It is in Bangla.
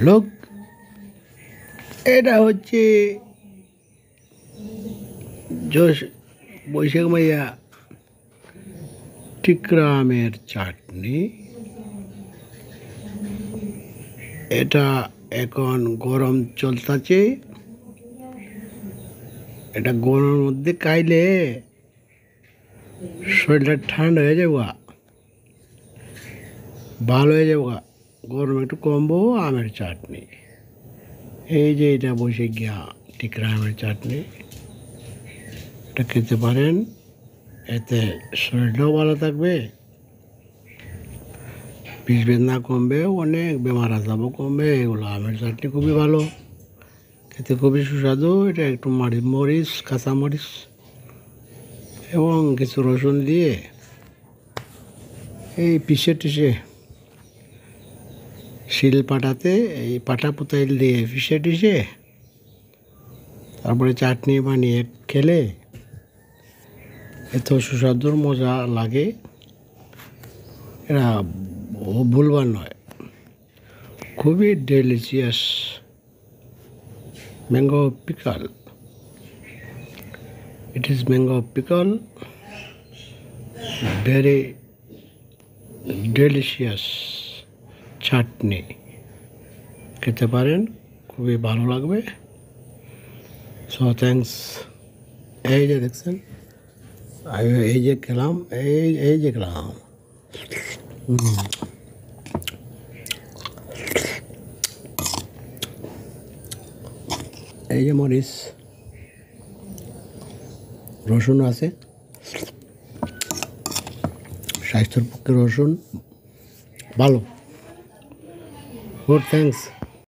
লোক এটা হচ্ছে বৈশাখ মাইয়া টিকরা আমের চাটনি। এটা এখন গরম চলতেছে। এটা গরমের মধ্যে খাইলে শরীরটা ঠান্ডা হয়ে যাবো, ভালো হয়ে যাবো। গরম একটু কমবো। আমের চাটনি, এই যে এটা বসে গিয়া টিকরা আমের চাটনি, এটা খেতে পারেন। এতে শরীরটাও ভালো থাকবে, পিঠ বেদনা কমবে, অনেক বেমার আজারও কমবে। এগুলো আমের চাটনি খুবই ভালো, খেতে খুবই সুস্বাদু। এটা একটু মরিচ, কাঁচামরিচ এবং কিছু রসুন দিয়ে এই পিষে টিষে শিল পাটাতে, এই পাটা পুতাইল দিয়ে পিষে টিষে তারপরে চাটনি বানিয়ে খেলে এত সুস্বাদুর মজা লাগে, এটা ভুলবার নয়। খুবই delicious mango pickle. It is mango pickle, very delicious চাটনি। খেতে পারেন, খুবই ভালো লাগবে। So thanks. এই যে দেখছেন, এই যে খেলাম, এই যে খেলাম। এই যে মরিচ, রসুন আছে, স্বাস্থ্যের পক্ষে রসুন ভালো। Good, thanks.